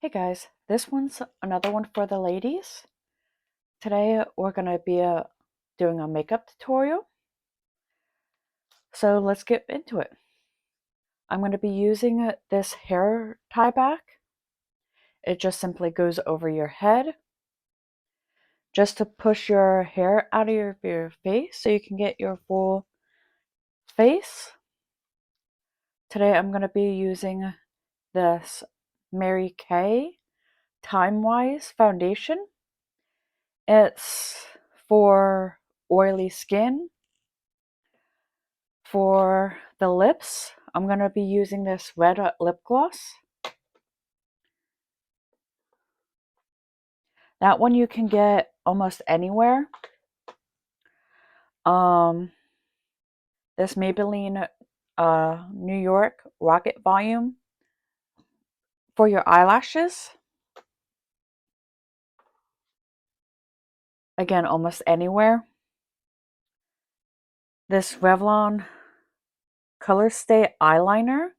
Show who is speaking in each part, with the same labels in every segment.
Speaker 1: Hey guys, this one's another one for the ladies. Today we're going to be doing a makeup tutorial. So let's get into it. I'm going to be using this hair tie back. It just simply goes over your head just to push your hair out of your face so you can get your full face. Today I'm going to be using this Mary Kay Time Wise foundation. It's for oily skin. For the lips, I'm going to be using this red lip gloss. That one you can get almost anywhere. This Maybelline New York Rocket Volume for your eyelashes. Again, almost anywhere. This Revlon Color Stay Eyeliner,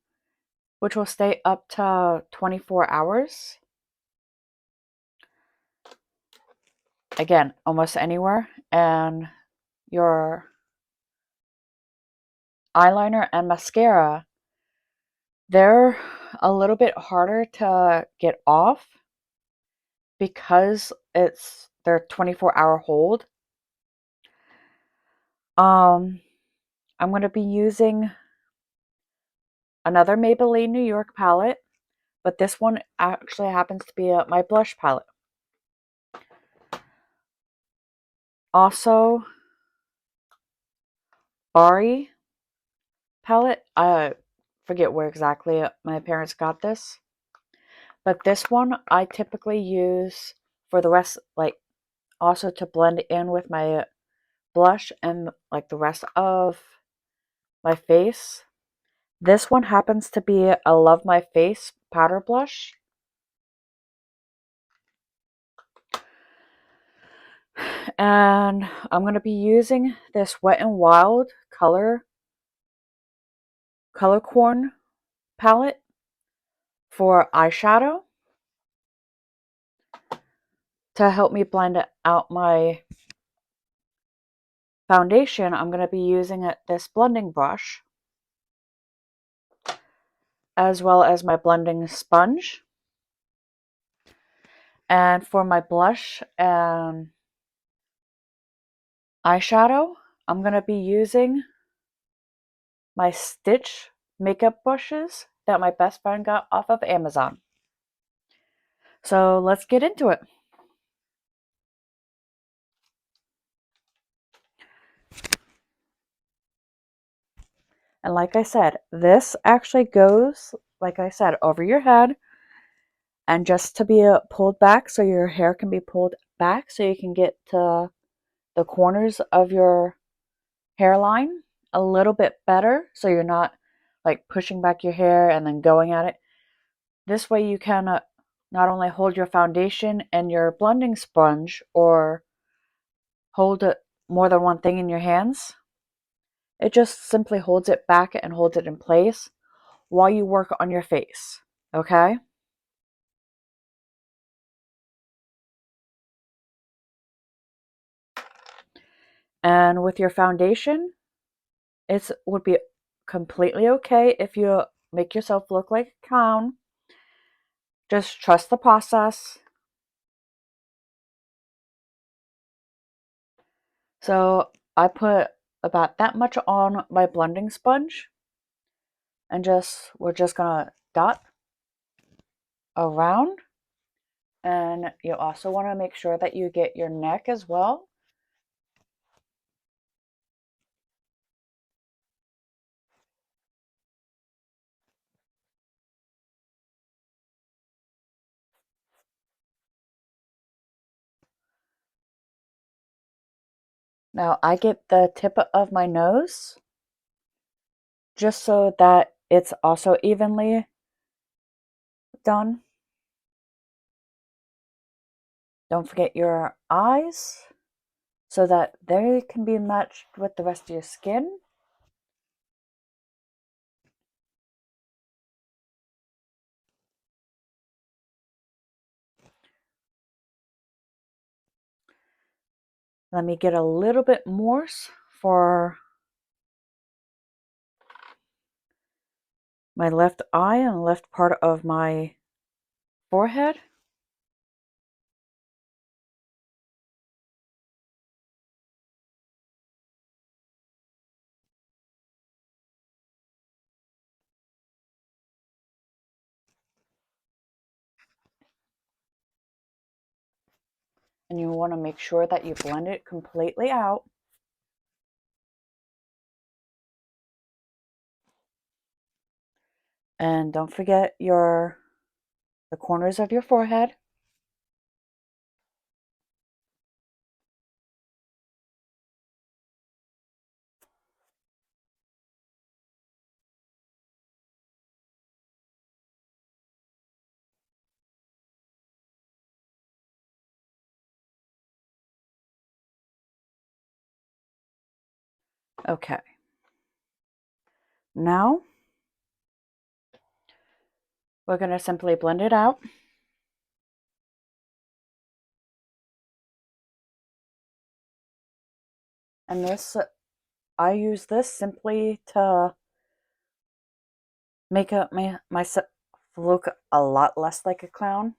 Speaker 1: which will stay up to 24 hours. Again, almost anywhere. And your eyeliner and mascara, they're a little bit harder to get off because it's their 24-hour hold. I'm going to be using another Maybelline New York palette, but this one actually happens to be my blush palette. Also, Bari palette. I forget where exactly my parents got this, but this one I typically use for the rest, like also to blend in with my blush and like the rest of my face. This one happens to be a Love My Face powder blush. And I'm going to be using this Wet n Wild Color Corn palette for eyeshadow to help me blend out my foundation. I'm going to be using this blending brush as well as my blending sponge. And for my blush and eyeshadow, I'm going to be using my Stitch makeup brushes that my best friend got off of Amazon. So let's get into it. And like I said, this actually goes, like I said, over your head and just to be pulled back so your hair can be pulled back so you can get to the corners of your hairline a little bit better so you're not like pushing back your hair and then going at it. This way you can not only hold your foundation and your blending sponge or hold more than one thing in your hands. It just simply holds it back and holds it in place while you work on your face, okay? And with your foundation, it would be completely okay if you make yourself look like a clown. Just trust the process. So I put about that much on my blending sponge and we're just gonna dot around. And you also want to make sure that you get your neck as well. Now I get the tip of my nose just so that it's also evenly done. Don't forget your eyes so that they can be matched with the rest of your skin. Let me get a little bit more for my left eye and left part of my forehead. And you want to make sure that you blend it completely out. And don't forget the corners of your forehead. Okay. Now, we're going to simply blend it out. And I use this simply to make myself look a lot less like a clown.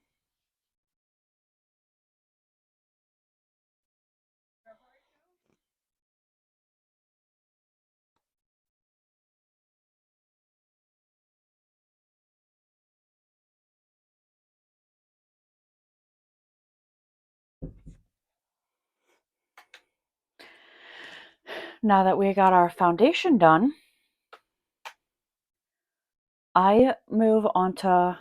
Speaker 1: Now that we got our foundation done, I move on to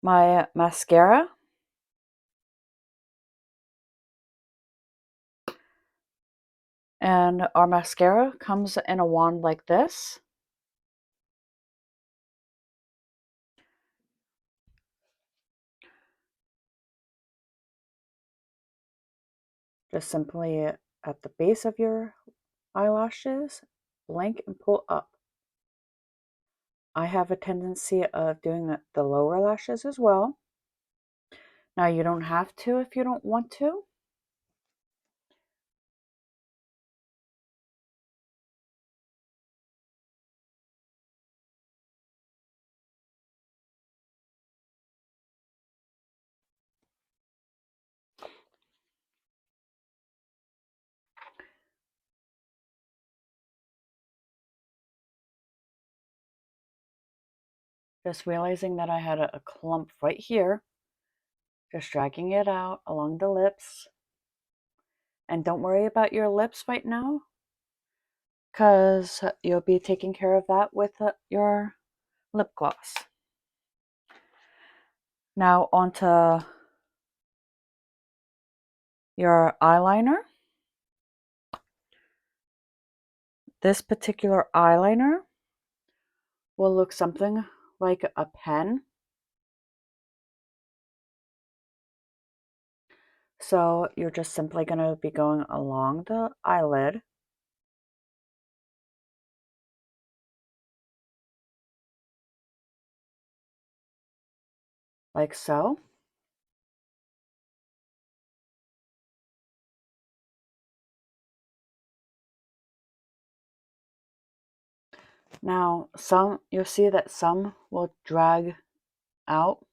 Speaker 1: my mascara. And our mascara comes in a wand like this. Just simply at the base of your eyelashes, blink and pull up. I have a tendency of doing the lower lashes as well. Now you don't have to if you don't want to. Just realizing that I had a clump right here. Just dragging it out along the lips. And don't worry about your lips right now, because you'll be taking care of that with your lip gloss. Now onto your eyeliner. This particular eyeliner will look something like a pen. So you're just simply going to be going along the eyelid. Like so. Now, you'll see that some will drag out,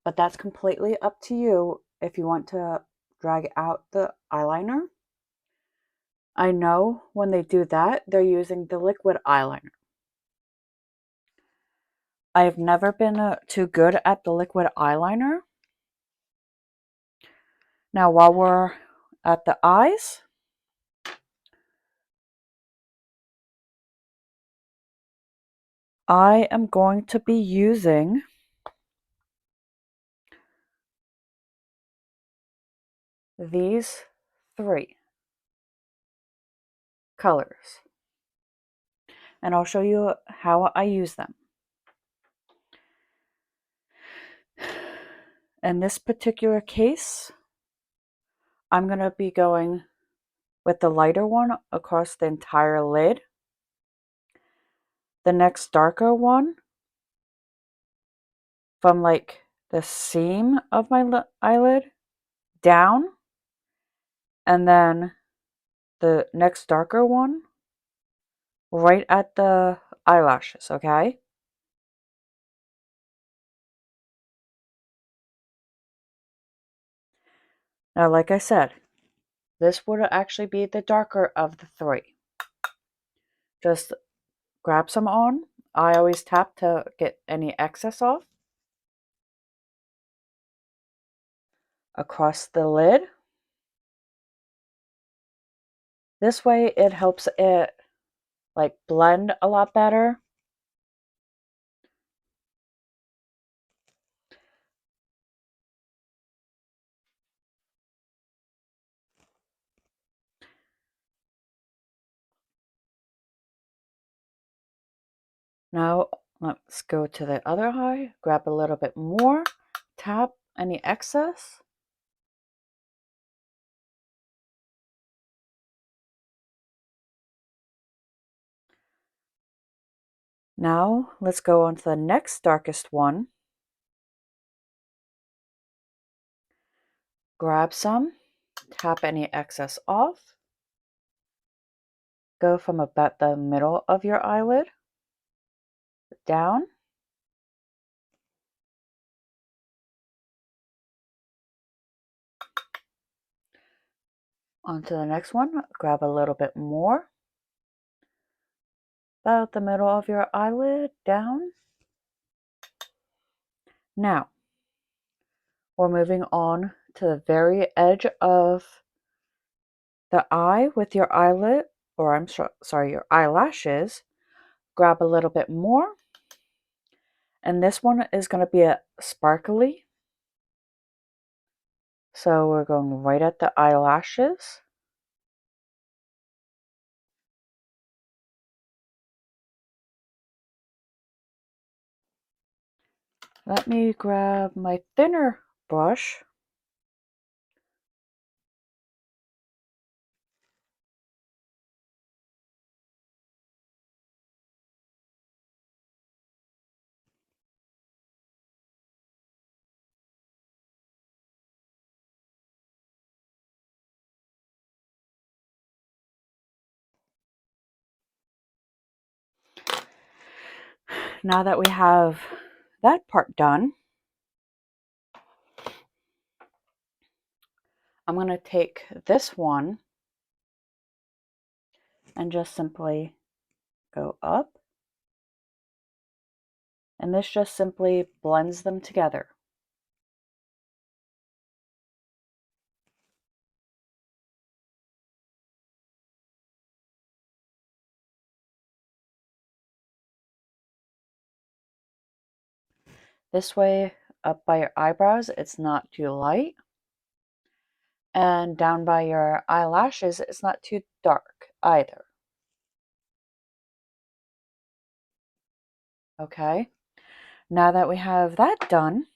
Speaker 1: but that's completely up to you if you want to drag out the eyeliner. I know when they do that, they're using the liquid eyeliner. I've never been too good at the liquid eyeliner. Now, while we're at the eyes, I am going to be using these 3 colors. And I'll show you how I use them. In this particular case, I'm going to be going with the lighter one across the entire lid. The next darker one from like the seam of my eyelid down, and then the next darker one right at the eyelashes, okay? Now, like I said, this would actually be the darker of the three. Just grab some on. I always tap to get any excess off. Across the lid. This way it helps it like blend a lot better. Now let's go to the other eye, grab a little bit more, tap any excess. Now let's go on to the next darkest one. Grab some, tap any excess off. Go from about the middle of your eyelid down. Onto the next one, grab a little bit more. About the middle of your eyelid down. Now, we're moving on to the very edge of the eye with your eyelid, or sorry, your eyelashes. Grab a little bit more. And this one is going to be a sparkly. So we're going right at the eyelashes. Let me grab my thinner brush. Now that we have that part done, I'm going to take this one and just simply go up. And this just simply blends them together. This way, up by your eyebrows, it's not too light. And down by your eyelashes, it's not too dark either. Okay, now that we have that done,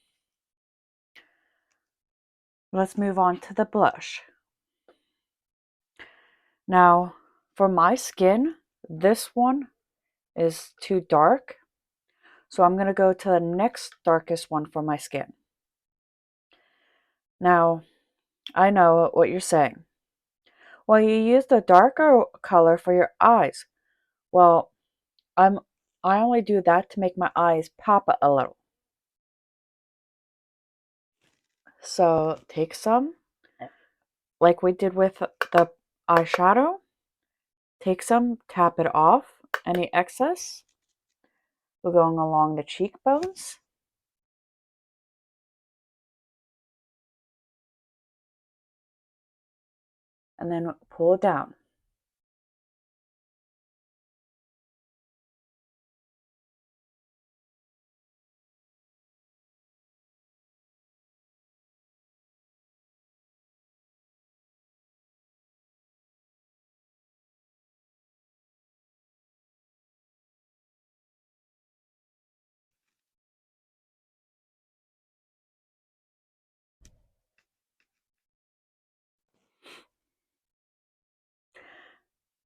Speaker 1: let's move on to the blush. Now, for my skin, this one is too dark. So I'm going to go to the next darkest one for my skin. Now, I know what you're saying. Well, you use the darker color for your eyes. Well, I only do that to make my eyes pop a little. So take some, like we did with the eyeshadow. Take some, tap it off, any excess. We're going along the cheekbones. And then pull it down.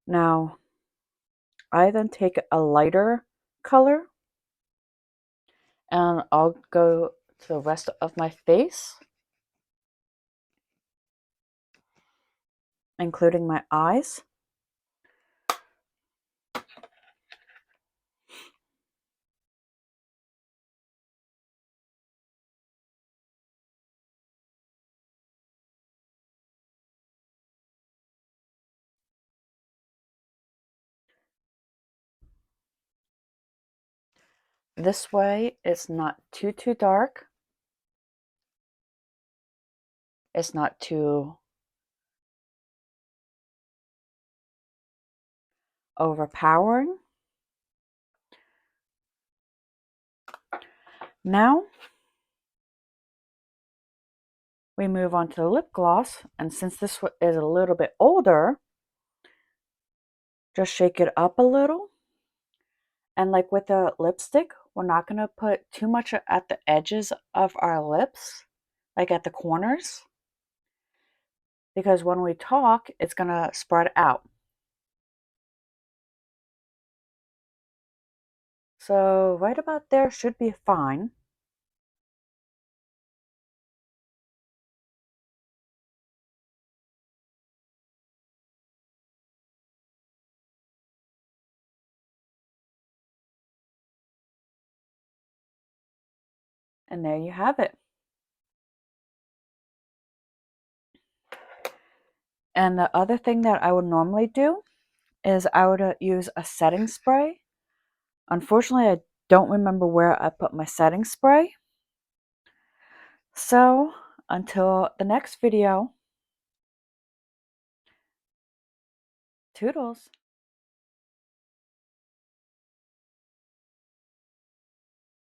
Speaker 1: Now, I then take a lighter color and I'll go to the rest of my face. including my eyes. This way, it's not too dark. It's not too overpowering. Now, we move on to the lip gloss, and since this is a little bit older, just shake it up a little. And like with the lipstick, we're not going to put too much at the edges of our lips, like at the corners, because when we talk, it's going to spread out. So right about there should be fine. And there you have it. And the other thing that I would normally do is I would use a setting spray. Unfortunately, I don't remember where I put my setting spray. So until the next video, toodles.